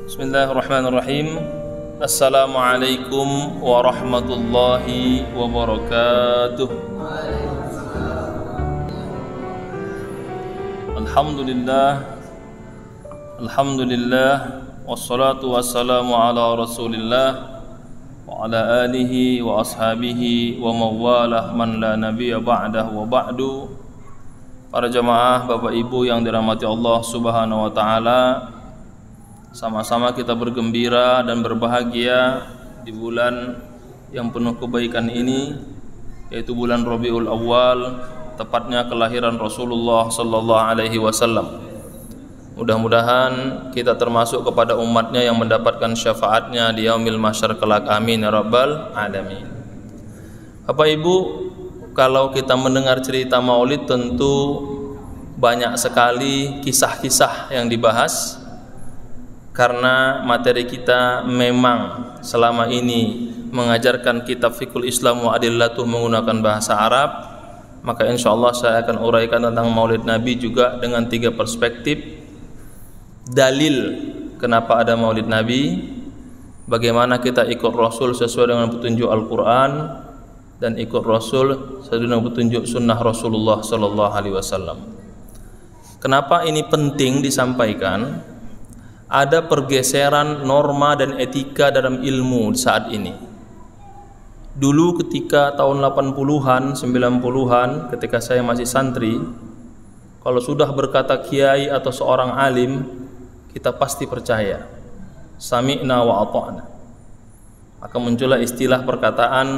Bismillahirrahmanirrahim. Assalamualaikum warahmatullahi wabarakatuh. Alhamdulillah wassalatu wassalamu ala Rasulillah wa ala alihi wa ashabihi wa mawalah man la nabiyya ba'dah wa ba'du. Para jamaah, Bapak Ibu yang dirahmati Allah Subhanahu wa taala, sama-sama kita bergembira dan berbahagia di bulan yang penuh kebaikan ini, yaitu bulan Rabiul Awwal, tepatnya kelahiran Rasulullah sallallahu alaihi wasallam. Mudah-mudahan kita termasuk kepada umatnya yang mendapatkan syafaatnya di yaumil mahsyar kelak. Amin ya rabbal alamin. Bapak Ibu, kalau kita mendengar cerita Maulid tentu banyak sekali kisah-kisah yang dibahas, karena materi kita memang selama ini mengajarkan kitab Fiqhul Islam wa Adillatuh menggunakan bahasa Arab. Maka insya Allah saya akan uraikan tentang Maulid Nabi juga dengan 3 perspektif. Dalil kenapa ada Maulid Nabi, bagaimana kita ikut Rasul sesuai dengan petunjuk Al-Quran, dan ikut Rasul sesuai dengan petunjuk Sunnah Rasulullah Sallallahu Alaihi Wasallam. Kenapa ini penting disampaikan? Ada pergeseran norma dan etika dalam ilmu saat ini. Dulu ketika tahun 80-an, 90-an, ketika saya masih santri, kalau sudah berkata kiai atau seorang alim, kita pasti percaya. Sami'na wa ata'na. Maka muncullah istilah perkataan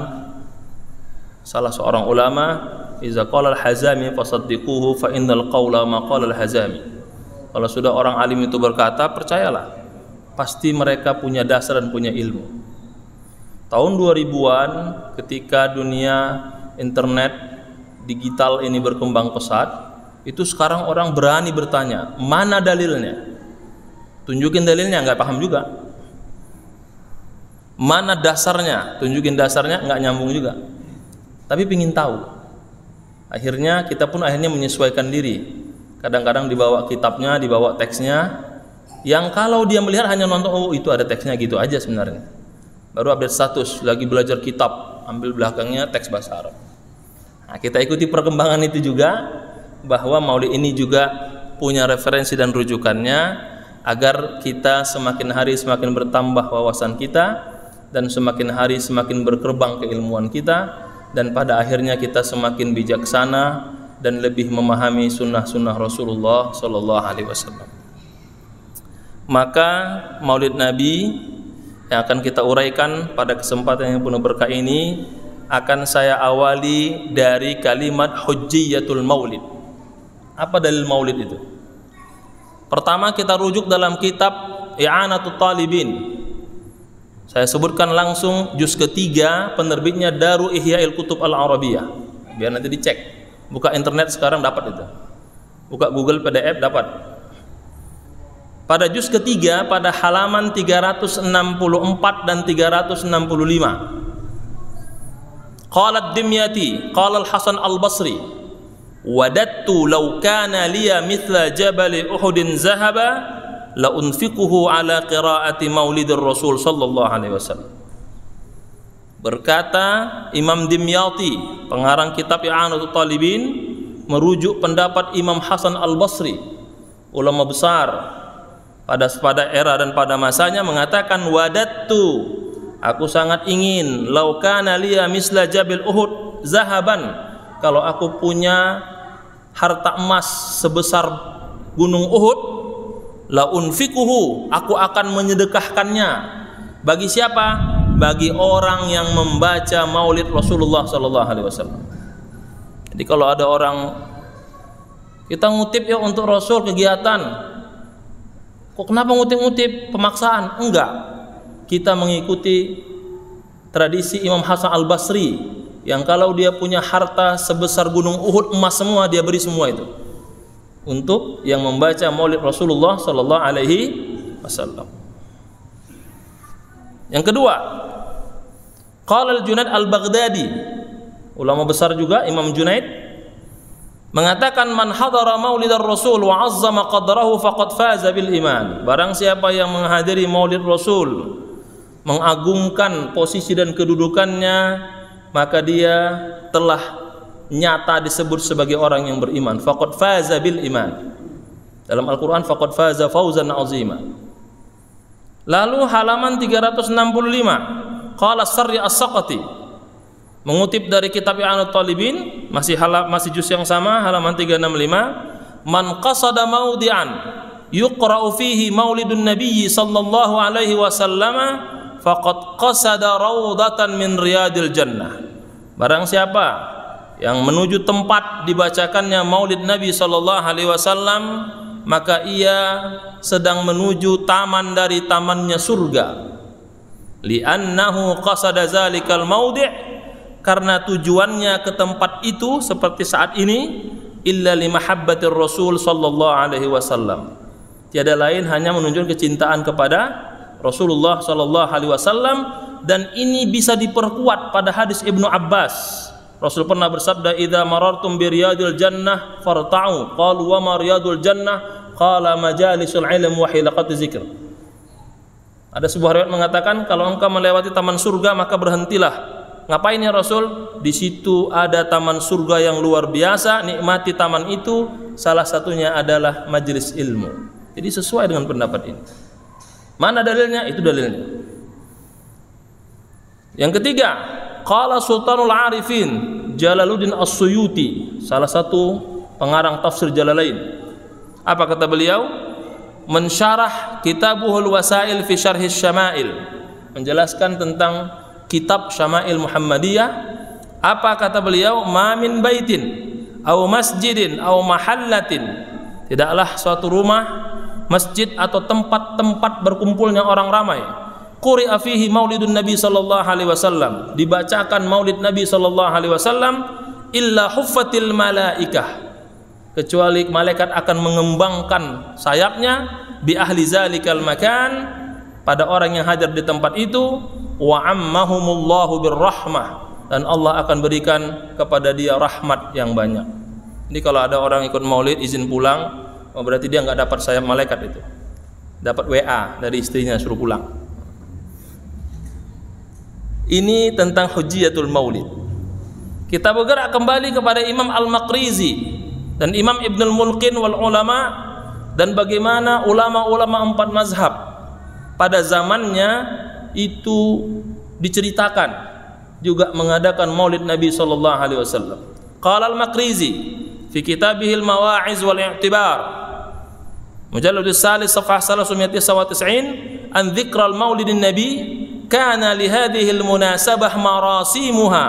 salah seorang ulama, iza qala al-hazami fasaddiquhu fa innal qawla ma qala al-hazami. Kalau sudah orang alim itu berkata, percayalah, pasti mereka punya dasar dan punya ilmu. Tahun 2000-an, ketika dunia internet digital ini berkembang pesat, itu sekarang orang berani bertanya, mana dalilnya? Tunjukin dalilnya, nggak paham juga. Mana dasarnya? Tunjukin dasarnya, nggak nyambung juga. Tapi pingin tahu. Akhirnya kita pun menyesuaikan diri. Kadang-kadang dibawa kitabnya, dibawa teksnya, yang kalau dia melihat hanya nonton, oh itu ada teksnya, gitu aja sebenarnya. Baru update status, lagi belajar kitab, ambil belakangnya teks bahasa Arab. Nah, kita ikuti perkembangan itu juga, bahwa Maulid ini juga punya referensi dan rujukannya, agar kita semakin hari semakin bertambah wawasan kita, dan semakin hari semakin berkembang keilmuan kita, dan pada akhirnya kita semakin bijaksana dan lebih memahami sunnah-sunnah Rasulullah Sallallahu Alaihi Wasallam. Maka Maulid Nabi yang akan kita uraikan pada kesempatan yang penuh berkah ini akan saya awali dari kalimat hujjiyatul maulid. Apa dalil maulid itu? Pertama kita rujuk dalam kitab I'anatul Talibin. Saya sebutkan langsung juz ketiga, penerbitnya Daru Ihya'il Kutub Al-Arabiyah. Biar nanti dicek. Buka internet sekarang dapat itu. Buka Google PDF dapat. Pada juz ketiga pada halaman 364 dan 365. Qala ad-Dimyati, qala al-Hasan al-Basri, wadattu law kana liya mithla jabal Uhudin zahaba la unfiquhu ala qiraati Maulidir Rasul sallallahu alaihi wasallam. Berkata Imam Dimyati, pengarang kitab I'anatul Talibin, merujuk pendapat Imam Hasan al-Basri, ulama besar pada era dan pada masanya, mengatakan wadattu, aku sangat ingin, lau kana liya misla jabil Uhud zahaban, kalau aku punya harta emas sebesar gunung Uhud, la unfikuhu, aku akan menyedekahkannya. Bagi siapa? Bagi orang yang membaca Maulid Rasulullah Sallallahu Alaihi Wasallam. Jadi kalau ada orang, kita ngutip ya untuk Rasul kegiatan, kok kenapa ngutip-ngutip pemaksaan? Enggak, kita mengikuti tradisi Imam Hasan al-Basri, yang kalau dia punya harta sebesar gunung Uhud emas semua, dia beri semua itu untuk yang membaca Maulid Rasulullah Sallallahu Alaihi Wasallam. Yang kedua, qala al-Junaid al-Baghdadi, ulama besar juga Imam Junaid, mengatakan man hadara maulidar rasul wa 'azzama qadrahu faqad faza bil iman. Barang siapa yang menghadiri maulid Rasul, mengagungkan posisi dan kedudukannya, maka dia telah nyata disebut sebagai orang yang beriman. Faqad faza bil iman. Dalam Al-Qur'an faqad faza fawzan 'azima. Lalu halaman 365 qala Sarri As-Saqati mengutip dari kitab I'anut Talibin, masih juz yang sama halaman 365, man qasada maudi'an yuqra'u fihi maulidun nabiyyi sallallahu alaihi wasallam faqad qasada raudatan min riyadil jannah. Barang siapa yang menuju tempat dibacakannya maulid Nabi sallallahu alaihi wasallam, maka ia sedang menuju taman dari tamannya surga. Li'annahu qasada zalikal maudi', karena tujuannya ke tempat itu seperti saat ini, illa limahabbatir rasul sallallahu alaihi wasallam, tiada lain hanya menunjukkan kecintaan kepada Rasulullah sallallahu alaihi wasallam. Dan ini bisa diperkuat pada hadis Ibnu Abbas. Rasul pernah bersabda, idza marartum bi riyadil jannah farta'u. Qalu wa ma riyadul jannah? Qala majalisul ilm wa hilaqat dzikr. Ada sebuah riwayat mengatakan, kalau engkau melewati taman surga maka berhentilah. Ngapain ya Rasul? Di situ ada taman surga yang luar biasa, nikmati taman itu, salah satunya adalah majelis ilmu. Jadi sesuai dengan pendapat ini. Mana dalilnya? Itu dalilnya. Yang ketiga, qala Sultanul Arifin Jalaluddin As-Suyuti, salah satu pengarang tafsir Jalalain. Apa kata beliau? Mensyarah Kitabuhul Wasail fi Syarhis Syama'il, menjelaskan tentang kitab Syama'il Muhammadiyah. Apa kata beliau? Ma min baitin au masjidin au mahallatin, tidaklah suatu rumah, masjid atau tempat-tempat berkumpulnya orang ramai, quri'a fihi maulidun Nabi sallallahu alaihi wasallam, dibacakan maulid Nabi sallallahu alaihi wasallam, illa huffatil malaikah, kecuali malaikat akan mengembangkan sayapnya, bi ahli zalikal makan, pada orang yang hadir di tempat itu, wa ammahumullahu birrahmah, dan Allah akan berikan kepada dia rahmat yang banyak. Jadi kalau ada orang ikut maulid izin pulang, berarti dia nggak dapat sayap malaikat itu, dapat WA dari istrinya suruh pulang. Ini tentang Hujjatul Maulid. Kita bergerak kembali kepada Imam Al-Maqrizi dan Imam Ibnul Mulqin wal ulama, dan bagaimana ulama-ulama 4 mazhab pada zamannya itu diceritakan juga mengadakan maulid Nabi sallallahu alaihi wasallam. Qala Al-Maqrizi fi kitabihil Mawa'iz wal I'tibar, mujallad as-salis safhah 399, an dzikral maulidin nabi, kana li hadhihi al-munasabah marasimuha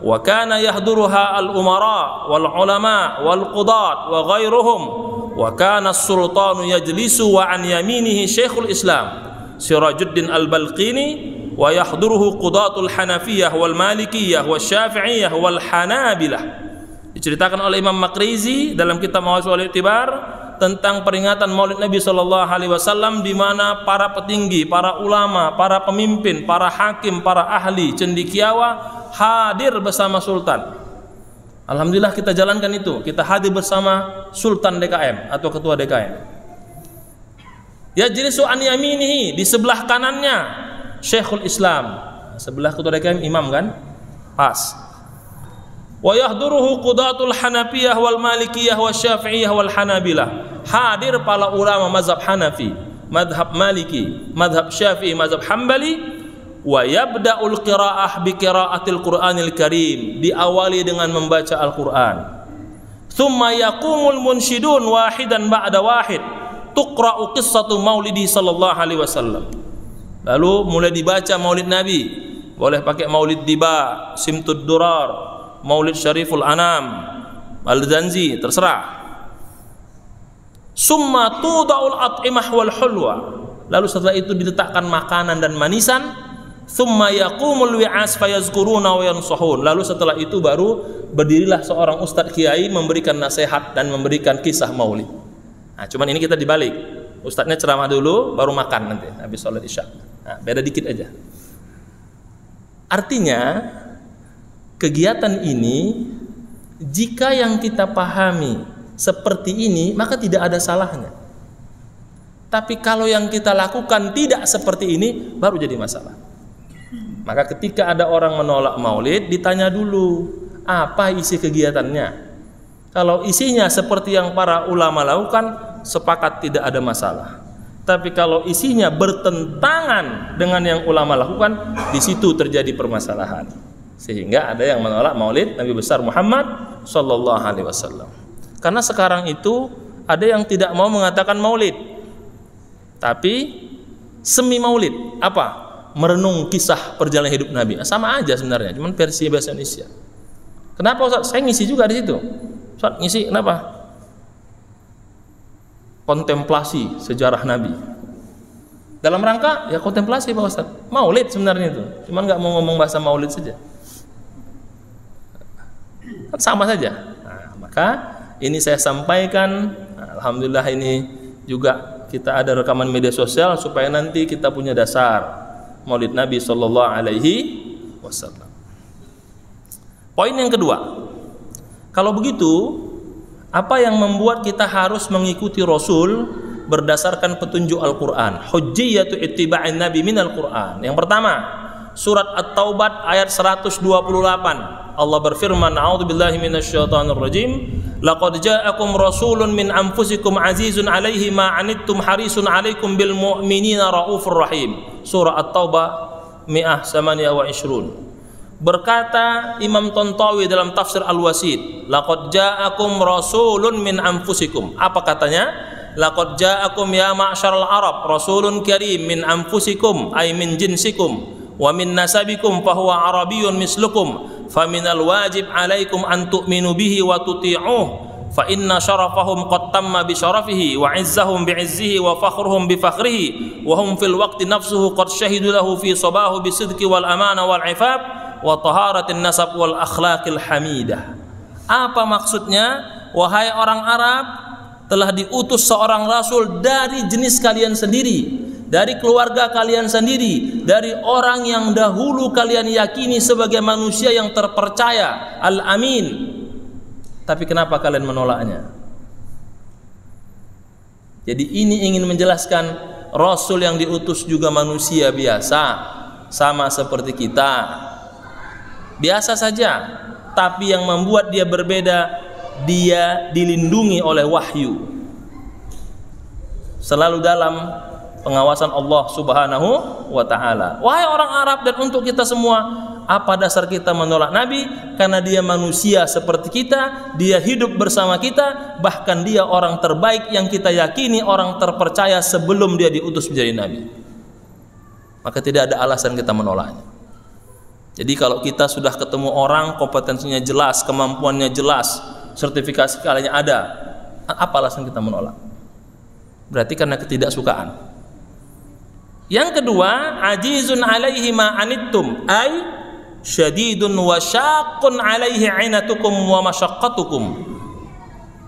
wa kana yahduruha al-umara wal ulama wal qudat wa ghairuhum, wa kana as-sultanu yajlisu wa an yaminihi Syekhul Islam Sirajuddin Al-Balqini wa yahduruhu qudatul Hanafiyah wal Malikiyah wal Syafi'iyah wal Hanabilah. Diceritakan oleh Imam Maqrizi dalam kitab Mawa'iz wal I'tibar tentang peringatan Maulid Nabi sallallahu alaihi wasallam, di mana para petinggi, para ulama, para pemimpin, para hakim, para ahli cendekiawa hadir bersama sultan. Alhamdulillah kita jalankan itu. Kita hadir bersama Sultan DKM atau ketua DKM. Yajlisu an yaminihi, di sebelah kanannya Syekhul Islam, sebelah ketua DKM imam kan? Pas. Wa yahduruhu qudatul Hanafiyah wal Malikiyah wal Syafi'iyah wal Hanabilah. Hadir para ulama mazhab Hanafi, mazhab Maliki, mazhab Syafi'i, mazhab Hambali. Wa yabda'ul qira'ah bi qira'atil Qur'anil Karim, diawali dengan membaca Al-Qur'an. Tsumma yaqumul munsyidun wahidan ba'da wahid, tuqra'u qissatu maulidi sallallahu alaihi wasallam. Lalu mulai dibaca maulid Nabi, boleh pakai maulid Diba, Simtud Durar, maulid Syariful Anam, Al-Zanzi, terserah. Summa tuda'ul at'imah wal hulwa, lalu setelah itu diletakkan makanan dan manisan. Summa yaqumul wi'as fayazkuruna wa yansahun, lalu setelah itu baru berdirilah seorang ustadz kiai memberikan nasihat dan memberikan kisah maulid. Nah, cuman ini kita dibalik. Ustadznya ceramah dulu, baru makan nanti habis sholat isya. Nah, beda dikit aja. Artinya kegiatan ini Jika yang kita pahami seperti ini, maka tidak ada salahnya. Tapi kalau yang kita lakukan tidak seperti ini, baru jadi masalah. Maka ketika ada orang menolak maulid, ditanya dulu, apa isi kegiatannya? Kalau isinya seperti yang para ulama lakukan, sepakat tidak ada masalah. Tapi kalau isinya bertentangan dengan yang ulama lakukan, di situ terjadi permasalahan. Sehingga ada yang menolak maulid Nabi besar Muhammad sallallahu alaihi wasallam. Karena sekarang itu ada yang tidak mau mengatakan maulid, tapi semi maulid. Apa? Merenung kisah perjalanan hidup Nabi. Sama aja sebenarnya, cuman versi bahasa Indonesia. Kenapa Ustaz? Saya ngisi juga di situ. Ustaz, ngisi kenapa? Kontemplasi sejarah Nabi. Dalam rangka ya kontemplasi Pak Ustaz. Maulid sebenarnya itu. Cuman nggak mau ngomong bahasa maulid saja. Kan sama saja. Nah, maka ini saya sampaikan, alhamdulillah ini juga kita ada rekaman media sosial supaya nanti kita punya dasar maulid Nabi sallallahu alaihi wasallam. Poin yang kedua, kalau begitu, apa yang membuat kita harus mengikuti Rasul berdasarkan petunjuk Al-Quran? Hujjiyatu ittiba'in Nabi minal Quran. Yang pertama, surat At-Taubah ayat 128. Allah berfirman, a'udzubillahi minasyaitonir rajim, laqad ja'akum rasulun min anfusikum azizun 'alaihi ma 'anittum harisun 'alaikum bil mu'minina raufur rahim. Surah At-Taubah 128. Berkata Imam Tontawi dalam tafsir Al-Wasid, laqad ja'akum rasulun min anfusikum. Apa katanya? Laqad ja'akum ya ma'syaral Arab rasulun karim min anfusikum ay min jinsikum wa min nasabikum fahuwa arabiyyun mislukum faminal wajib alaikum an tu'minu bihi wa tuti'uh fa inna syarafahum qad tamma bi syarafihi wa izzahum bi izzihi wa fakhruhum bi fakhrihi wa hum fil waqti nafsuhu qad syahidu lahu fi sabahu bi sidqi wal amana wal ifab wa taharatin nasab wal akhlaqil hamidah. Apa maksudnya? Wahai orang Arab, telah diutus seorang rasul dari jenis kalian sendiri, dari keluarga kalian sendiri, dari orang yang dahulu kalian yakini sebagai manusia yang terpercaya, al-amin. Tapi kenapa kalian menolaknya? Jadi ini ingin menjelaskan rasul yang diutus juga manusia biasa, sama seperti kita, biasa saja. Tapi yang membuat dia berbeda, dia dilindungi oleh wahyu, selalu dalam pengawasan Allah Subhanahu wa ta'ala. Wahai orang Arab dan untuk kita semua, apa dasar kita menolak Nabi? Karena dia manusia seperti kita, dia hidup bersama kita, bahkan dia orang terbaik yang kita yakini, orang terpercaya sebelum dia diutus menjadi Nabi. Maka tidak ada alasan kita menolaknya. Jadi kalau kita sudah ketemu orang, kompetensinya jelas, kemampuannya jelas, sertifikasi kalinya ada, apa alasan kita menolak? Berarti karena ketidaksukaan. Yang kedua, ajizun alaihi ma anittum ay syadidun wa syaqqun alaihi ainatukum wa masyaqqatukum.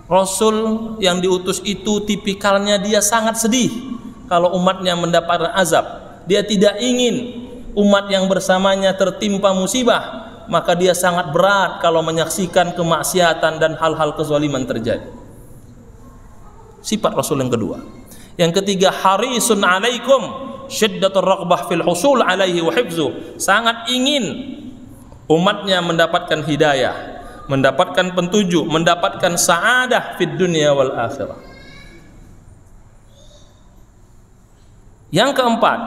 Rasul yang diutus itu tipikalnya dia sangat sedih kalau umatnya mendapatkan azab. Dia tidak ingin umat yang bersamanya tertimpa musibah, maka dia sangat berat kalau menyaksikan kemaksiatan dan hal-hal kezaliman terjadi. Sifat Rasul yang kedua. Yang ketiga, harisun alaikum syiddatur raghbah fil husul alaihi wa hifzu. Sangat ingin umatnya mendapatkan hidayah, mendapatkan petunjuk, mendapatkan sa'adah fid dunya wal akhirah. Yang keempat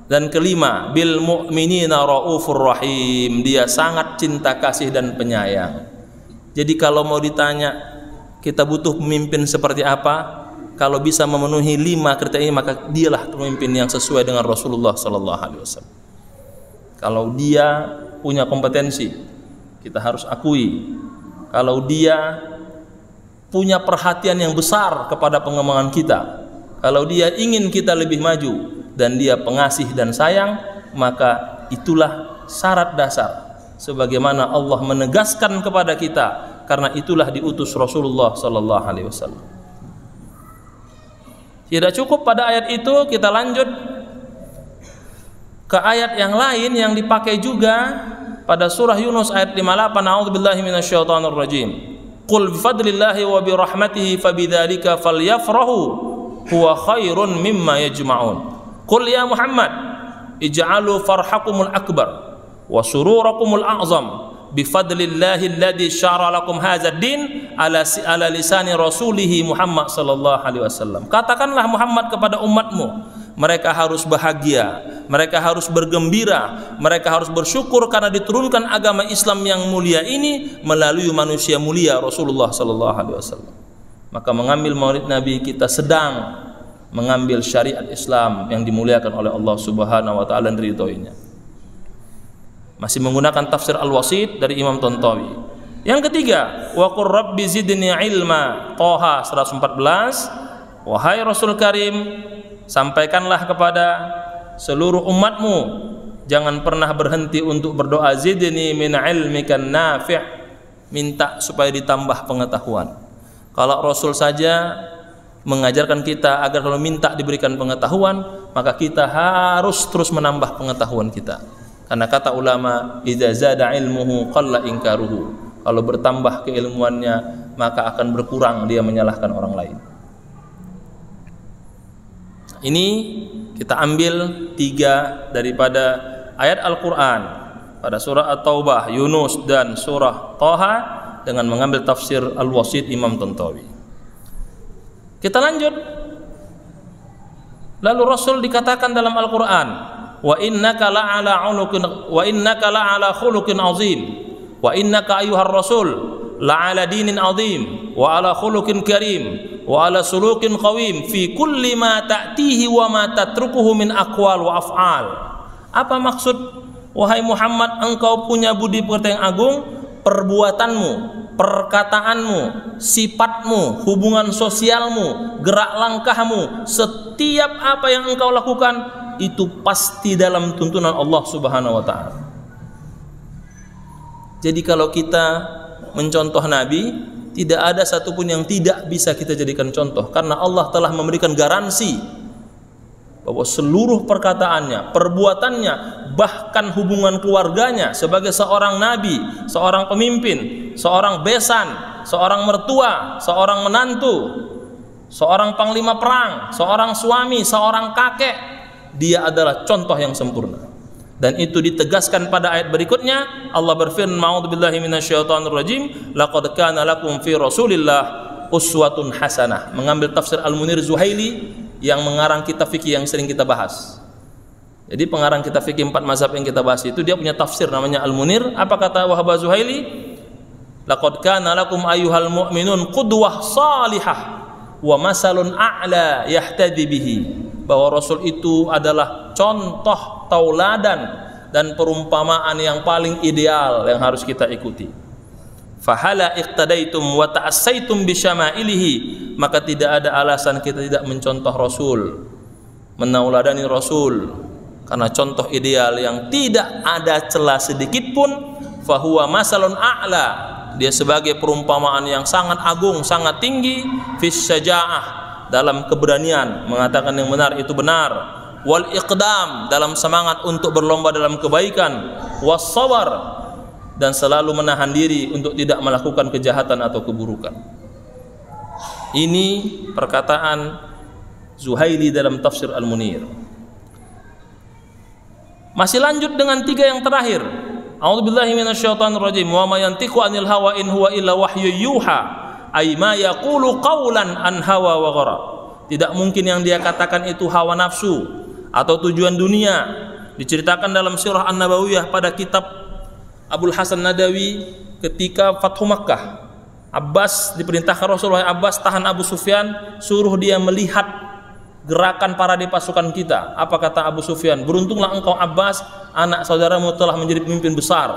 dan kelima, bil mu'minina raufur rahim. Dia sangat cinta kasih dan penyayang. Jadi kalau mau ditanya kita butuh pemimpin seperti apa, kalau bisa memenuhi 5 kriteria ini, maka dialah pemimpin yang sesuai dengan Rasulullah sallallahu alaihi wasallam. Kalau dia punya kompetensi, kita harus akui. Kalau dia punya perhatian yang besar kepada pengembangan kita, kalau dia ingin kita lebih maju dan dia pengasih dan sayang, maka itulah syarat dasar sebagaimana Allah menegaskan kepada kita, karena itulah diutus Rasulullah sallallahu alaihi wasallam. Tidak cukup pada ayat itu, kita lanjut ke ayat yang lain yang dipakai juga pada surah Yunus ayat 58, a'udzubillahi minasyaitonir rajim. Qul bifadlillahi wa birahmatihi fabidzalika falyafrahu huwa khairun mimma yajma'un. Qul ya Muhammad ij'alu farhakumul akbar wa sururakumul a'zam bifadlillahi alladzi syara lakum hadzal din ala lisani rasulihi Muhammad sallallahu alaihi wasallam. Katakanlah Muhammad kepada umatmu, mereka harus bahagia, mereka harus bergembira, mereka harus bersyukur karena diturunkan agama Islam yang mulia ini melalui manusia mulia Rasulullah sallallahu alaihi wasallam. Maka mengambil maulid Nabi, kita sedang mengambil syariat Islam yang dimuliakan oleh Allah Subhanahu wa taala dan ridhoinya. Masih menggunakan tafsir Al-Wasit dari Imam Tantawi. Yang ketiga, wa qur rabbi zidni ilma, Toha 114. Wahai Rasul Karim, sampaikanlah kepada seluruh umatmu, jangan pernah berhenti untuk berdoa, zidni min ilmikan nafi', minta supaya ditambah pengetahuan. Kalau Rasul saja mengajarkan kita agar kalau minta diberikan pengetahuan, maka kita harus terus menambah pengetahuan kita. Karena kata ulama, idza zada ilmuhu qalla inkaruhu. Kalau bertambah keilmuannya, maka akan berkurang dia menyalahkan orang lain. Ini kita ambil 3 daripada ayat Al-Quran pada surah At-Taubah, Yunus dan surah Toha dengan mengambil tafsir Al-Wasit Imam Tantawi. Kita lanjut. Lalu Rasul dikatakan dalam Al-Quran, wa innaka la'ala khuluqin azim, wa innaka ayyuhar rasul la'ala dinin azim, wa ala khuluqin karim, wa ala sulukin qawim fi kulli ma ta'tihi wa ma tatrukuhu min aqwal wa af'al. Apa maksud, wahai Muhammad, engkau punya budi pekerti yang agung, perbuatanmu, perkataanmu, sifatmu, hubungan sosialmu, gerak langkahmu, setiap apa yang engkau lakukan itu pasti dalam tuntunan Allah Subhanahu wa taala. Jadi kalau kita mencontoh Nabi, tidak ada satupun yang tidak bisa kita jadikan contoh, karena Allah telah memberikan garansi bahwa seluruh perkataannya, perbuatannya, bahkan hubungan keluarganya sebagai seorang nabi, seorang pemimpin, seorang besan, seorang mertua, seorang menantu, seorang panglima perang, seorang suami, seorang kakek, dia adalah contoh yang sempurna. Dan itu ditegaskan pada ayat berikutnya. Allah berfirman, a'udzubillahi minasyaitonir rajim, laqad kana lakum fi rasulillah uswatun hasanah. Mengambil tafsir Al-Munir Zuhaili yang mengarang kitab fikih yang sering kita bahas. Jadi pengarang kitab fikih 4 mazhab yang kita bahas itu, dia punya tafsir namanya Al-Munir. Apa kata Wahab Zuhaili? Laqad kana lakum ayyuhal mu'minun qudwah salihah wa masalun a'la yahtadi bihi. Bahwa Rasul itu adalah contoh tauladan dan perumpamaan yang paling ideal yang harus kita ikuti. Fahala iqtadaitum wa ta'assaitum bisyama'ilihi, maka tidak ada alasan kita tidak mencontoh Rasul, menauladani Rasul, karena contoh ideal yang tidak ada celah sedikit pun. Fahuwa masalun a'la, dia sebagai perumpamaan yang sangat agung, sangat tinggi. Fis syaja'ah, dalam keberanian mengatakan yang benar itu benar, wal iqdam, dalam semangat untuk berlomba dalam kebaikan, was sabar, dan selalu menahan diri untuk tidak melakukan kejahatan atau keburukan. Ini perkataan Zuhaili dalam tafsir Al-Munir. Masih lanjut dengan 3 yang terakhir. A'udzubillahi minasyaitonir rajim, wa ma yantiqu 'anil hawa in huwa illa wahyu yuha. Ay ma yaqulu qawlan an hawa wa ghara. Tidak mungkin yang dia katakan itu hawa nafsu atau tujuan dunia. Diceritakan dalam Sirah An-Nabawiyah pada kitab Abul Hasan Nadawi ketika Fathu Makkah. Abbas diperintahkan Rasulullah, Abbas tahan Abu Sufyan, suruh dia melihat gerakan parade pasukan kita. Apa kata Abu Sufyan? Beruntunglah engkau Abbas, anak saudaramu telah menjadi pemimpin besar.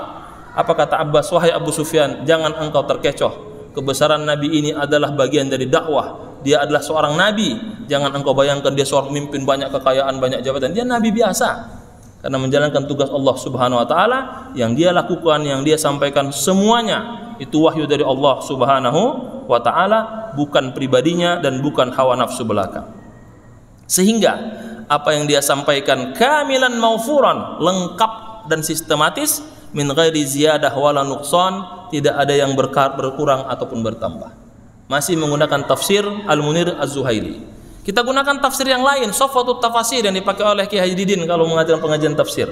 Apa kata Abbas? Wahai Abu Sufyan, jangan engkau terkecoh. Kebesaran Nabi ini adalah bagian dari dakwah. Dia adalah seorang Nabi. Jangan engkau bayangkan dia seorang pemimpin, banyak kekayaan, banyak jabatan. Dia Nabi biasa, karena menjalankan tugas Allah Subhanahu wa taala. Yang dia lakukan, yang dia sampaikan, semuanya itu wahyu dari Allah Subhanahu wa taala, bukan pribadinya dan bukan hawa nafsu belaka. Sehingga apa yang dia sampaikan kamilan maufuran, lengkap dan sistematis, min ghairi ziyadah wala nuqsan, tidak ada yang berkurang ataupun bertambah. Masih menggunakan tafsir Al-Munir Az-Zuhaili. Kita gunakan tafsir yang lain, Safwatut Tafasir, yang dipakai oleh Ki Haji Didin kalau mengajarkan pengajian tafsir.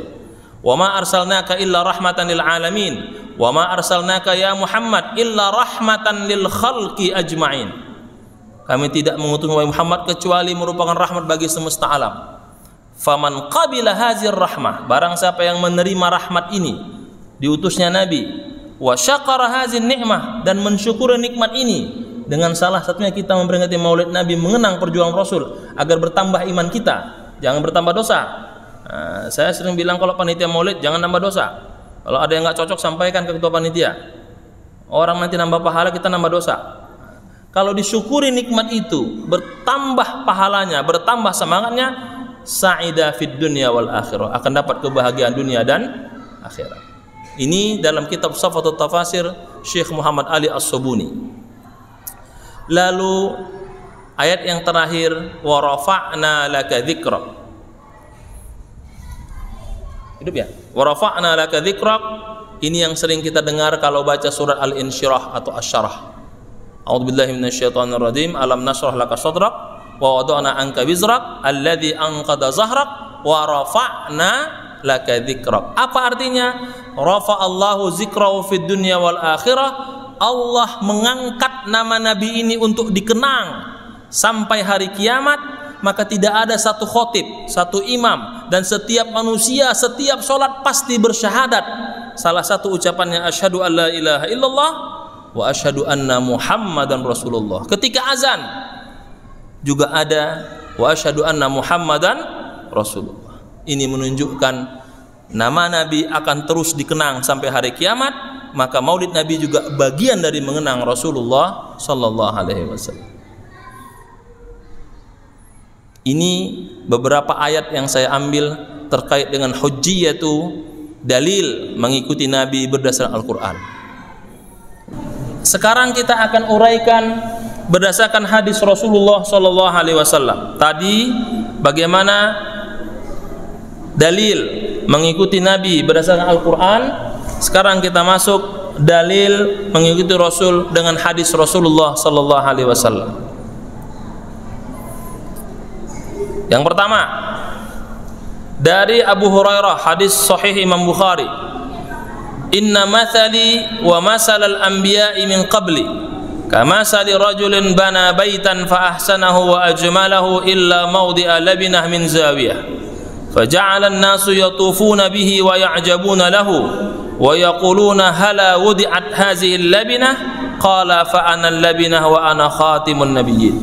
Wa ma arsalnaka illa rahmatan lil alamin, wa ma arsalnaka ya Muhammad illa rahmatan lil khalqi ajma'in. Kami tidak mengutus Muhammad kecuali merupakan rahmat bagi semesta alam. Faman qabila hazir rahmah, barang siapa yang menerima rahmat ini, diutusnya Nabi, wa syakara hazin nikmah, dan mensyukuri nikmat ini, dengan salah satunya kita memperingati Maulid Nabi, mengenang perjuangan Rasul agar bertambah iman kita, jangan bertambah dosa. Nah, saya sering bilang kalau panitia Maulid jangan nambah dosa. Kalau ada yang nggak cocok sampaikan ke ketua panitia. Orang nanti nambah pahala, kita nambah dosa. Kalau disyukuri nikmat itu, bertambah pahalanya, bertambah semangatnya, sa'ida fid dunya wal akhirah, akan dapat kebahagiaan dunia dan akhirat. Ini dalam kitab Safwatut Tafasir Syekh Muhammad Ali As-Subuni. Lalu ayat yang terakhir, wa rafa'na laka dzikrak. Hidup ya? Wa rafa'na laka dzikrak, ini yang sering kita dengar kalau baca surat Al-Insyirah atau Asy-Syarah. A'udzubillahi minasyaitonir rajim. Alam nashrah laka sadrak wa wada'na anka wizrak alladzi anqadha zahrak wa rafa'na laka dzikrak. Apa artinya? Rafa'allahu dzikrahu fid dunya wal akhirah. Allah mengangkat nama Nabi ini untuk dikenang sampai hari kiamat, maka tidak ada satu khotib, satu imam, dan setiap manusia setiap sholat pasti bersyahadat. Salah satu ucapannya asyhadu an la ilaha illallah wa asyhadu anna Muhammadan Rasulullah. Ketika azan juga ada wa asyhadu anna Muhammadan Rasulullah. Ini menunjukkan nama Nabi akan terus dikenang sampai hari kiamat. Maka Maulid Nabi juga bagian dari mengenang Rasulullah sallallahu alaihi wasallam. Ini beberapa ayat yang saya ambil terkait dengan hujjiyatu, dalil mengikuti Nabi berdasarkan Al-Qur'an. Sekarang kita akan uraikan berdasarkan hadis Rasulullah sallallahu alaihi wasallam. Tadi bagaimana dalil mengikuti Nabi berdasarkan Al-Qur'an. Sekarang kita masuk dalil mengikuti Rasul dengan hadis Rasulullah sallallahu alaihi wasallam. Yang pertama dari Abu Hurairah, hadis sahih Imam Bukhari. Inna mathali wa masalal anbiya'i min qabli kamathali rajulin bana baitan fa ahsanahu wa ajmalahu illa mawdi'a labinah min zawiyah faja'ala an-nasu yatufuna bihi wa ya'jabuna lahu wa yaquluna hala wudi'at hadhihi al-labinah qala fa ana al-labinah wa ana khatimun nabiyyin.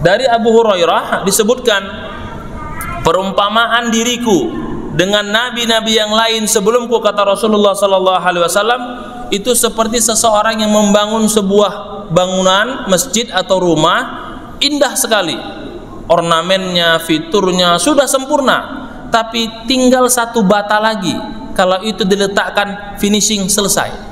Dari Abu Hurairah disebutkan perumpamaan diriku dengan nabi-nabi yang lain sebelumku, kata Rasulullah sallallahu alaihi wasallam, itu seperti seseorang yang membangun sebuah bangunan masjid atau rumah indah sekali, ornamennya, fiturnya sudah sempurna, tapi tinggal satu bata lagi. Kalau itu diletakkan, finishing, selesai.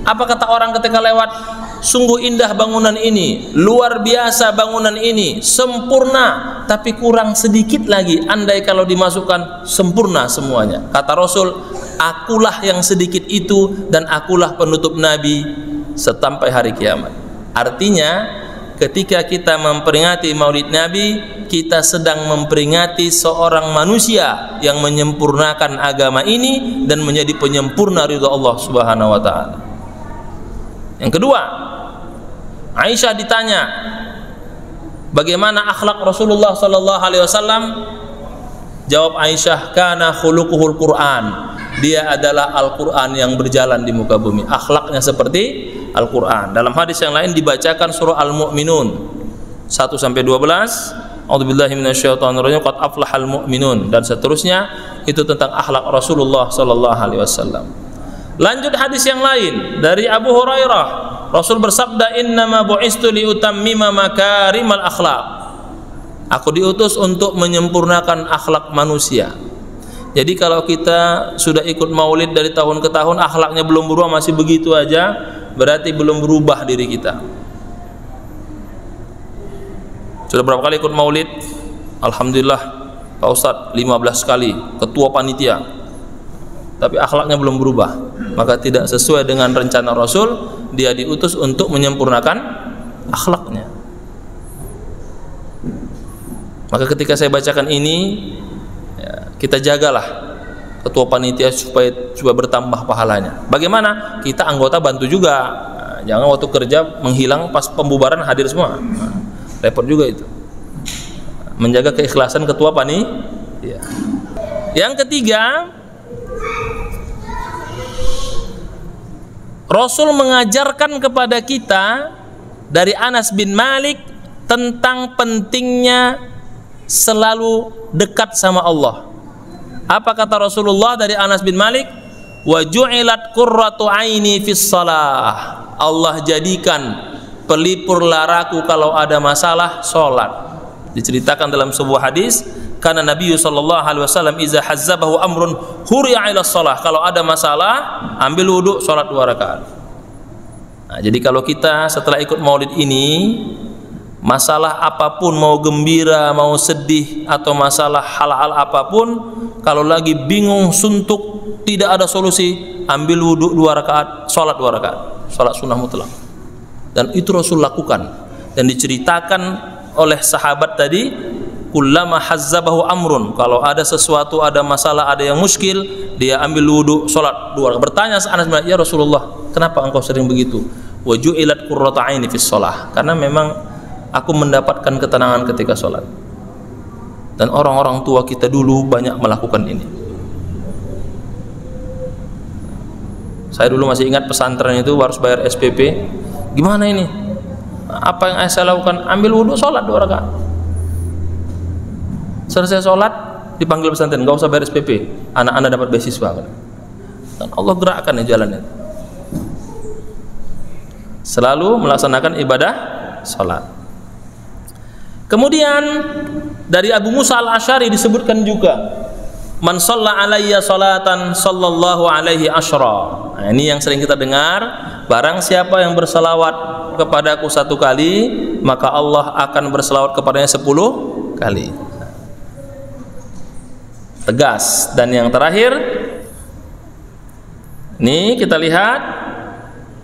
Apa kata orang ketika lewat? Sungguh indah bangunan ini, luar biasa bangunan ini, sempurna, tapi kurang sedikit lagi. Andai kalau dimasukkan, sempurna semuanya. Kata Rasul, akulah yang sedikit itu dan akulah penutup Nabi sampai hari kiamat. Artinya ketika kita memperingati Maulid Nabi, kita sedang memperingati seorang manusia yang menyempurnakan agama ini dan menjadi penyempurna ridha Allah Subhanahu wa taala. Yang kedua, Aisyah ditanya bagaimana akhlak Rasulullah sallallahu alaihi wasallam. Jawab Aisyah, kana khuluquhul Quran. Dia adalah Al-Quran yang berjalan di muka bumi. Akhlaknya seperti Al-Quran. Dalam hadis yang lain dibacakan surah Al-Mu'minun 1-12. A'udzubillahi minasyaitonirrajim. Qad aflahal mu'minun, dan seterusnya. Itu tentang akhlak Rasulullah sallallahu alaihi wasallam. Lanjut hadis yang lain dari Abu Hurairah. Rasul bersabda, innama bu'istu liutammima makarimal akhlaq. Aku diutus untuk menyempurnakan akhlak manusia. Jadi kalau kita sudah ikut maulid dari tahun ke tahun, akhlaknya belum berubah, masih begitu aja, berarti belum berubah diri kita. Sudah berapa kali ikut maulid? Alhamdulillah Pak Ustadz 15 kali ketua panitia, tapi akhlaknya belum berubah, maka tidak sesuai dengan rencana Rasul. Dia diutus untuk menyempurnakan akhlaknya. Maka ketika saya bacakan ini, ya, kita jagalah ketua panitia supaya bertambah pahalanya. Bagaimana? Kita anggota bantu juga. Nah, jangan waktu kerja menghilang, pas pembubaran hadir semua. Nah, repot juga itu. Menjaga keikhlasan ketua panitia. Yang ketiga, Rasul mengajarkan kepada kita dari Anas bin Malik tentang pentingnya selalu dekat sama Allah. Apa kata Rasulullah dari Anas bin Malik? Wa ju'ilat qurratu aini fis shalah. Allah jadikan pelipur laraku kalau ada masalah salat. Diceritakan dalam sebuah hadis, karena Nabi sallallahu alaihi wasallam iza hazzabahu amrun huriya ila shalah. Kalau ada masalah, ambil wudu, salat 2 rakaat. Nah, jadi kalau kita setelah ikut Maulid ini, masalah apapun, mau gembira, mau sedih, atau masalah hal-hal apapun, kalau lagi bingung, suntuk, tidak ada solusi, ambil wudu 2 rakaat, salat 2 rakaat, salat sunnah mutlak. Dan itu Rasul lakukan, dan diceritakan oleh sahabat tadi, kullama hazzabahu amrun, kalau ada sesuatu, ada masalah, ada yang muskil, dia ambil wudu, salat 2 rakaat. Bertanya Anas bin Malik, ya Rasulullah, kenapa engkau sering begitu? Wa ju'ilat qurratu aini fis shalah, karena memang aku mendapatkan ketenangan ketika sholat. Dan orang-orang tua kita dulu banyak melakukan ini. Saya dulu masih ingat pesantren itu harus bayar SPP. Gimana ini? Apa yang saya lakukan? Ambil wudhu, sholat 2 rakaat. Selesai sholat, dipanggil pesantren, gak usah bayar SPP, anak-anak dapat beasiswa. Dan Allah gerakkan ya jalannya. Selalu melaksanakan ibadah sholat. Kemudian dari Abu Musa al-Asy'ari disebutkan juga, man shalla alayya salatan sallallahu alaihi asyra. Nah, ini yang sering kita dengar, barang siapa yang berselawat kepadaku 1 kali, maka Allah akan berselawat kepadanya 10 kali. Tegas. Dan yang terakhir, ini kita lihat,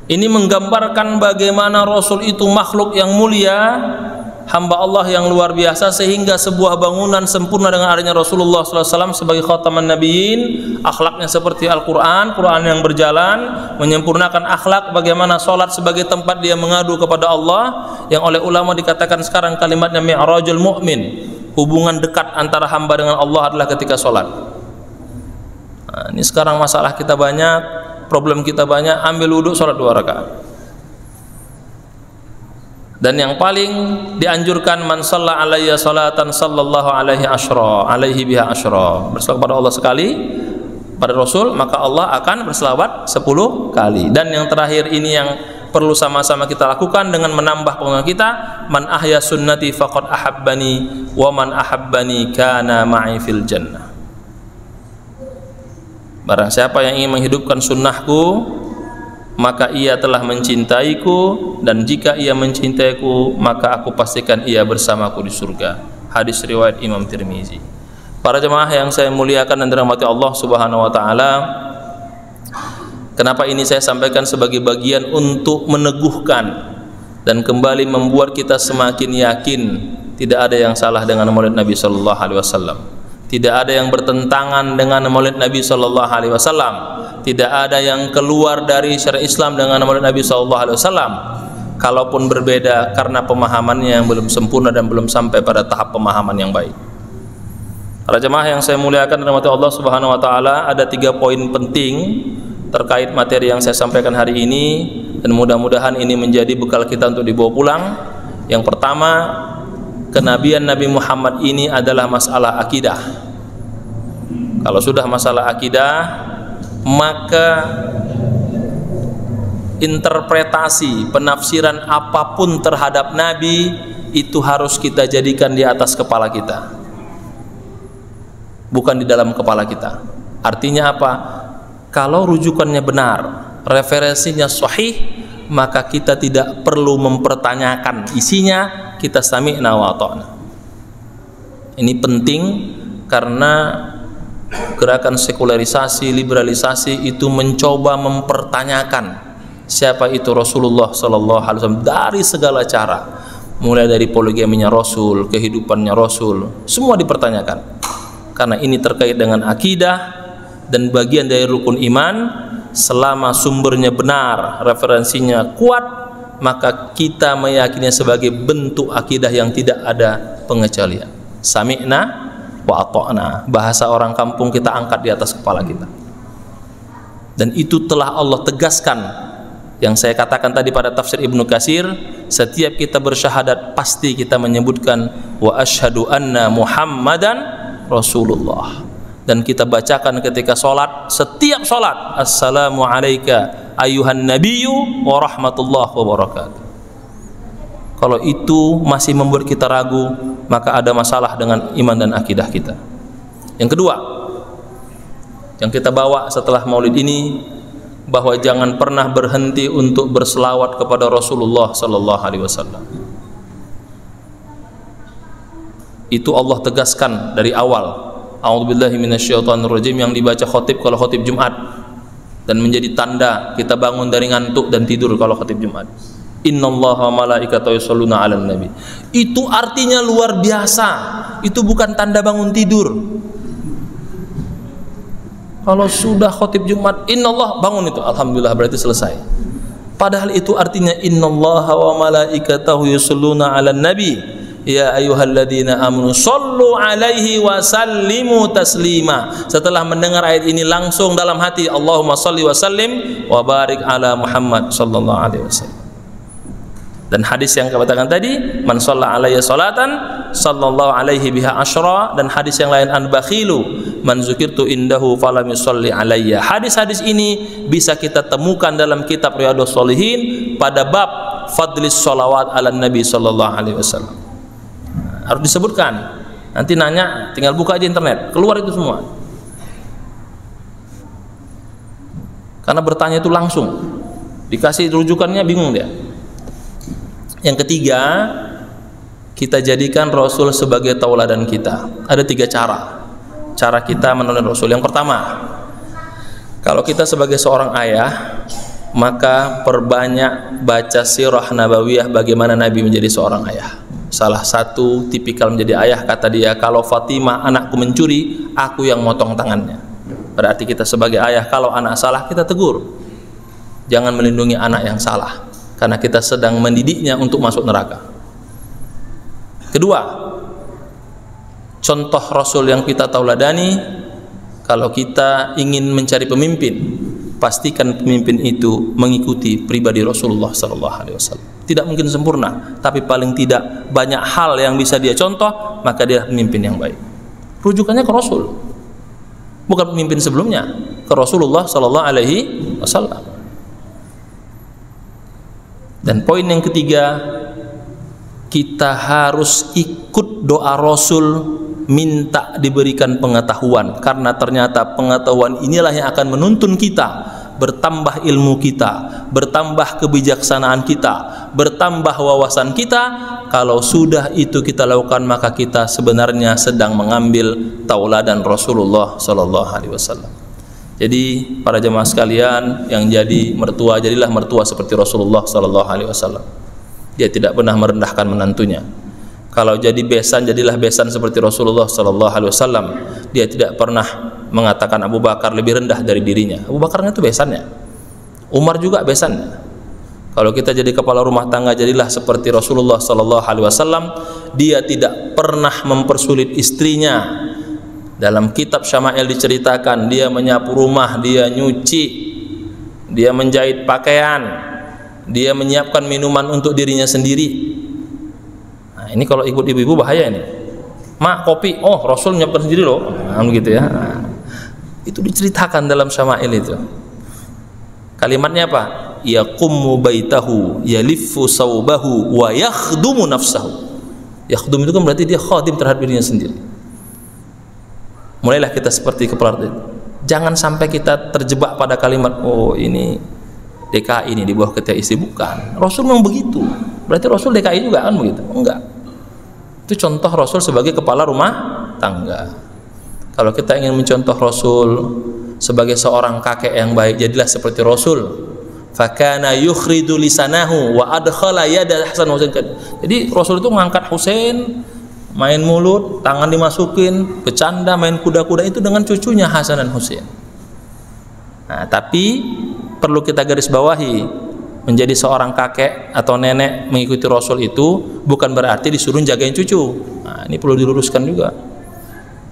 ini menggambarkan bagaimana Rasul itu makhluk yang mulia, hamba Allah yang luar biasa, sehingga sebuah bangunan sempurna dengan adanya Rasulullah SAW sebagai khataman nabiyyin. Akhlaknya seperti Al-Quran, Quran yang berjalan, menyempurnakan akhlak. Bagaimana sholat sebagai tempat dia mengadu kepada Allah, yang oleh ulama dikatakan sekarang kalimatnya mi'rajul mu'min. Hubungan dekat antara hamba dengan Allah adalah ketika sholat. Nah, ini sekarang masalah kita banyak, problem kita banyak, ambil wudhu, sholat 2 rakaat. Dan yang paling dianjurkan, man shalla alayya salatan sallallahu alaihi asyra, alaihi biha asyra. Berselawat kepada Allah sekali, pada Rasul, maka Allah akan berselawat 10 kali. Dan yang terakhir ini yang perlu sama-sama kita lakukan dengan menambah pengakuan kita, man ahya sunnati faqad ahabbani wa man ahabbani kana ma'i fil jannah. Barang siapa yang ingin menghidupkan sunnahku, maka ia telah mencintaiku, dan jika ia mencintaiku, maka aku pastikan ia bersamaku di surga. Hadis riwayat Imam Tirmizi. Para jemaah yang saya muliakan dan dirahmati Allah Subhanahu wa taala, kenapa ini saya sampaikan sebagai bagian untuk meneguhkan dan kembali membuat kita semakin yakin tidak ada yang salah dengan Maulid Nabi sallallahu alaihi wasallam. Tidak ada yang bertentangan dengan Maulid Nabi sallallahu alaihi wasallam. Tidak ada yang keluar dari syariat Islam dengan Maulid Nabi sallallahu alaihi wasallam. Kalaupun berbeda karena pemahamannya yang belum sempurna dan belum sampai pada tahap pemahaman yang baik. Para jemaah yang saya muliakan dan dirahmati Allah Subhanahu wa taala, ada 3 poin penting terkait materi yang saya sampaikan hari ini, dan mudah-mudahan ini menjadi bekal kita untuk dibawa pulang. Yang pertama, kenabian Nabi Muhammad ini adalah masalah akidah. Kalau sudah masalah akidah, maka interpretasi, penafsiran apapun terhadap Nabi itu harus kita jadikan di atas kepala kita, bukan di dalam kepala kita. Artinya apa? Kalau rujukannya benar, referensinya sahih, maka kita tidak perlu mempertanyakan isinya, kita sami'na wa ata'na. Ini penting Karena gerakan sekularisasi, liberalisasi itu mencoba mempertanyakan siapa itu Rasulullah sallallahu alaihi wasallam dari segala cara, mulai dari poligaminya Rasul, kehidupannya Rasul, semua dipertanyakan. Karena ini terkait dengan akidah dan bagian dari rukun iman. Selama sumbernya benar, referensinya kuat, maka kita meyakini sebagai bentuk akidah yang tidak ada pengecualian. Sami'na wa ata'na, bahasa orang kampung kita angkat di atas kepala kita. Dan itu telah Allah tegaskan. Yang saya katakan tadi pada tafsir Ibnu Katsir, setiap kita bersyahadat pasti kita menyebutkan wa asyhadu anna Muhammadan Rasulullah. Dan kita bacakan ketika sholat, setiap sholat, assalamu alayka ayuhan nabiyyu wa rahmatullah wa barakatuh. Kalau itu masih membuat kita ragu, maka ada masalah dengan iman dan akidah kita. Yang kedua, yang kita bawa setelah maulid ini, bahwa jangan pernah berhenti untuk berselawat kepada Rasulullah sallallahu alaihi wasallam. Itu Allah tegaskan dari awal. A'udzubillahi minasyaitonirrajim, yang dibaca khatib kalau khatib Jumat, dan menjadi tanda kita bangun dari ngantuk dan tidur kalau khatib Jumat. Innallaha malaikatahu yusholluna 'alan nabi. Itu artinya luar biasa. Itu bukan tanda bangun tidur. Kalau sudah khatib Jumat, innallah, bangun itu, alhamdulillah, berarti selesai. Padahal itu artinya innallaha wa malaikatahu yusholluna 'alan nabi. Ya ayyuhalladzina amanu shallu alaihi wa sallimu taslima. Setelah mendengar ayat ini langsung dalam hati, Allahumma shalli wa sallim wa barik ala Muhammad sallallahu alaihi wasallam. Dan hadis yang katakan tadi, man shalla alayya salatan sallallahu alaihi biha asyra, dan hadis yang lain, an bakhilu man zukirtu indahu falam yusalli alayya. Hadis-hadis ini bisa kita temukan dalam kitab Riyadhus Shalihin pada bab fadlis sholawat ala nabi sallallahu alaihi wasallam. Harus disebutkan. Nanti nanya, tinggal buka aja internet, keluar itu semua. Karena bertanya itu langsung, dikasih rujukannya bingung dia. Yang ketiga, kita jadikan Rasul sebagai tauladan kita. Ada 3 cara kita meneladani Rasul. Yang pertama, kalau kita sebagai seorang ayah, maka perbanyak baca sirah nabawiyah bagaimana Nabi menjadi seorang ayah. Salah satu tipikal menjadi ayah, kata dia, kalau Fatimah anakku mencuri, aku yang motong tangannya. Berarti kita sebagai ayah, kalau anak salah kita tegur. Jangan melindungi anak yang salah, karena kita sedang mendidiknya untuk masuk neraka. Kedua, contoh Rasul yang kita tauladani, kalau kita ingin mencari pemimpin, pastikan pemimpin itu mengikuti pribadi Rasulullah SAW. Tidak mungkin sempurna, tapi paling tidak banyak hal yang bisa dia contoh, maka dia pemimpin yang baik. Rujukannya ke Rasul, bukan pemimpin sebelumnya, ke Rasulullah SAW. Dan poin yang ketiga, kita harus ikut doa Rasul, minta diberikan pengetahuan, karena ternyata pengetahuan inilah yang akan menuntun kita bertambah ilmu kita, bertambah kebijaksanaan kita, bertambah wawasan kita. Kalau sudah itu kita lakukan, maka kita sebenarnya sedang mengambil tauladan Rasulullah sallallahu alaihi wasallam. Jadi para jemaah sekalian, yang jadi mertua, jadilah mertua seperti Rasulullah sallallahu alaihi wasallam. Dia tidak pernah merendahkan menantunya. Kalau jadi besan, jadilah besan seperti Rasulullah sallallahu alaihi wasallam. Dia tidak pernah mengatakan Abu Bakar lebih rendah dari dirinya. Abu Bakarnya itu besannya. Umar juga besannya. Kalau kita jadi kepala rumah tangga, jadilah seperti Rasulullah sallallahu alaihi wasallam. Dia tidak pernah mempersulit istrinya. Dalam kitab Syama'il diceritakan, dia menyapu rumah, dia nyuci, dia menjahit pakaian, dia menyiapkan minuman untuk dirinya sendiri. Nah, ini kalau ikut ibu-ibu bahaya ini. Mak, kopi, oh Rasul menyiapkan sendiri loh. Nah, begitu ya. Nah, itu diceritakan dalam Syama'il itu. Kalimatnya apa? Yaqummu baitahu yaliffu sawbahu wa yakhdumu nafsahu. Yakhdum itu kan berarti dia khadim terhadap dirinya sendiri. Mulailah kita seperti kepala. Jangan sampai kita terjebak pada kalimat, oh ini DKI ini di bawah ketua istri. Bukan. Rasul memang begitu. Berarti Rasul DKI juga kan begitu? Enggak. Itu contoh Rasul sebagai kepala rumah tangga. Kalau kita ingin mencontoh Rasul sebagai seorang kakek yang baik, jadilah seperti Rasul. Fakana yukhridu lisanahu wa adkhala yada Hasan Husain. Jadi Rasul itu ngangkat Husain, main mulut, tangan dimasukin, bercanda, main kuda-kuda itu dengan cucunya Hasan dan Husain. Nah, tapi perlu kita garis bawahi, menjadi seorang kakek atau nenek mengikuti Rasul itu bukan berarti disuruh jagain cucu. Nah, ini perlu diluruskan juga.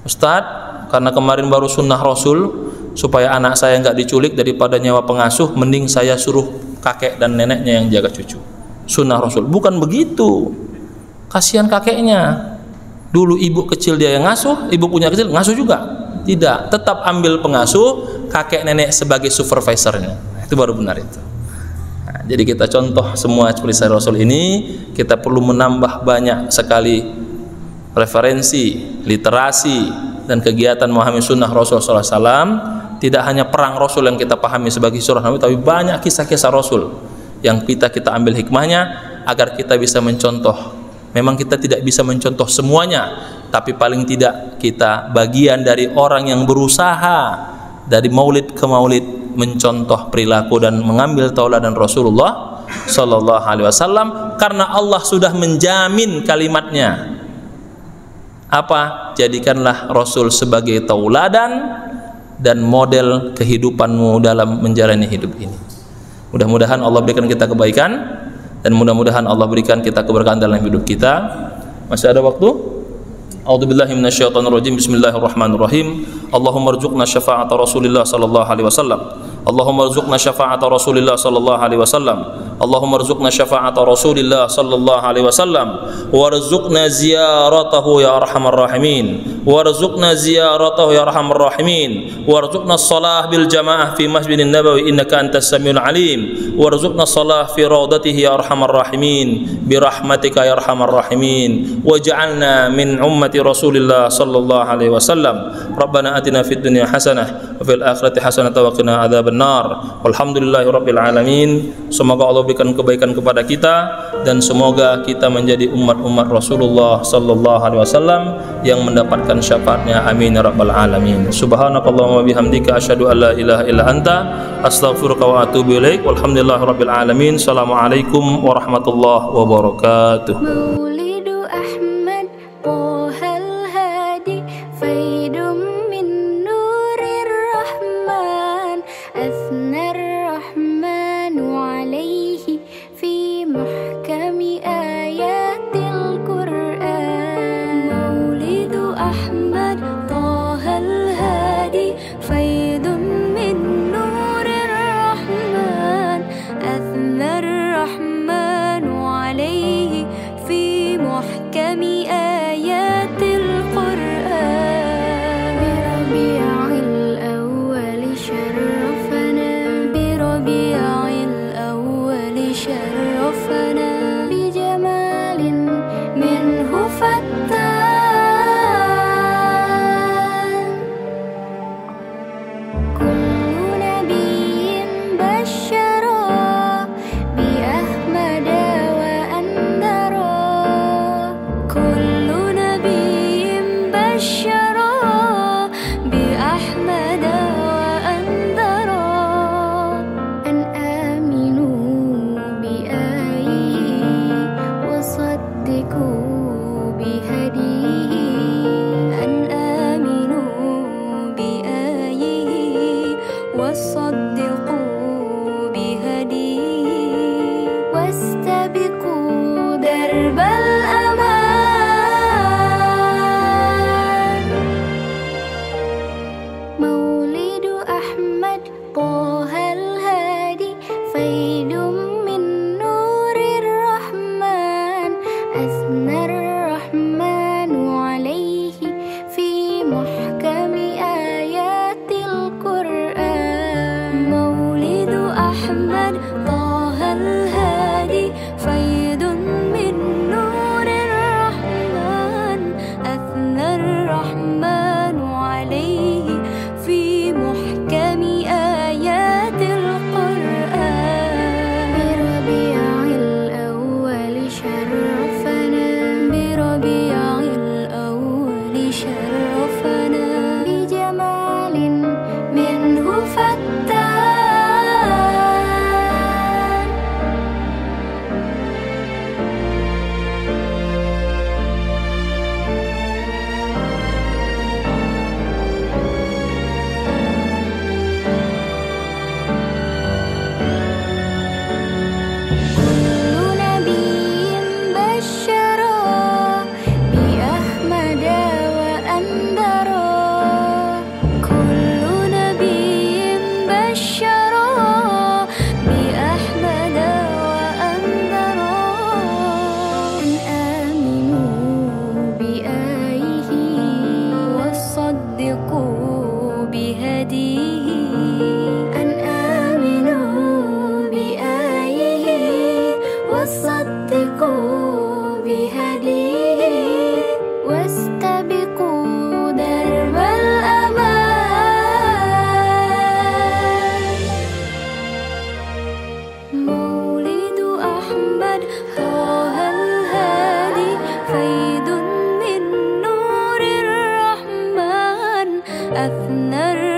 Ustadz, karena kemarin baru sunnah Rasul, supaya anak saya nggak diculik daripada nyawa pengasuh, mending saya suruh kakek dan neneknya yang jaga cucu. Sunnah Rasul bukan begitu. Kasihan kakeknya. Dulu ibu kecil dia yang ngasuh, ibu punya kecil ngasuh juga. Tidak, tetap ambil pengasuh, kakek nenek sebagai supervisornya. Itu baru benar itu. Nah, jadi kita contoh semua seperti Rasul ini, kita perlu menambah banyak sekali referensi, literasi, dan kegiatan memahami sunnah Rasul SAW. Tidak hanya perang Rasul yang kita pahami sebagai surah Nabi, tapi banyak kisah-kisah Rasul yang kita ambil hikmahnya agar kita bisa mencontoh. Memang kita tidak bisa mencontoh semuanya, tapi paling tidak kita bagian dari orang yang berusaha dari maulid ke maulid mencontoh perilaku dan mengambil tauladan Rasulullah Sallallahu Alaihi Wasallam, karena Allah sudah menjamin kalimatnya. Apa? Jadikanlah Rasul sebagai tauladan dan model kehidupanmu dalam menjalani hidup ini. Mudah-mudahan Allah berikan kita kebaikan, dan mudah-mudahan Allah berikan kita keberkahan dalam hidup kita. Masih ada waktu? A'udzubillahi minasyaitonirrajim. Bismillahirrahmanirrahim. Allahumma rzuqna syafa'ata Rasulillah sallallahu alaihi wasallam. Allahumma rzuqna syafa'ata Rasulillah sallallahu alaihi wasallam. Allahumma rzuqna syafa'ata Rasulillah sallallahu alaihi wasallam. Warzuqna ziyaratahu ya arhamar rahimin. Warzuqna ziyaratahu ya arhamar rahimin. Warzuqna shalah bil jamaah fi Masjidin Nabawi innaka antas samiul alim. Warzuqna shalah fi raudatihi ya arhamar rahimin. Bi rahmatika ya arhamar rahimin. Waj'alna min ummati Rasulillah sallallahu alaihi wasallam. Rabbana atina fid dunya hasanah wa fil akhirati hasanah wa qina adzabannar. Walhamdulillahirabbil alamin. Semoga Allah berikan kebaikan kepada kita, dan semoga kita menjadi umat-umat Rasulullah sallallahu alaihi wasallam yang mendapatkan syafaatnya. Amin ya rabbal alamin. Subhanakallahumma bihamdika asyhadu an la ilaha illa anta astaghfiruka wa atubu ilaik. Walhamdulillahirabbil alamin. Assalamualaikum warahmatullahi wabarakatuh. Maulidu Ahmad Tohal Hadi Faidum min Nurir Rahman Athnar Rahmanu alaihi fi muhkami ayatil Qur'an. Maulidu Ahmad Tohal Hadi Faidum min Nurir Rahman Athnar Rahmanu alaihi fi muhkami ayatil Qur'an. Birabi'il awwal syarrafana, birabi'il awwal syarrafana, bijamalin minhu fattan. Kullu nabiyyin basyara bi Ahmada wa andara. Kullu nabiyyin basyara bi Ahmada wa andara. An aminu bi ayyihi wa saddiqu bi hadihi. An aminu bi ayyihi wa saddiqu bi hadihi. Wastabiqu darbal aman. Maulidu Ahmad Tohal Hadi Faidum min Nurir Rahman Athnar Rahmanu alaihi fi muhkami ayatil Qur'an. Maulidu Ahmad Tohal Hadi Faidum min Nurir Rahman Athnar Rahmanu alaihi fi muhkami ayatil Qur'an. Birabi'il awwal syarrafana, birabi'il awwal syarrafana, أثنى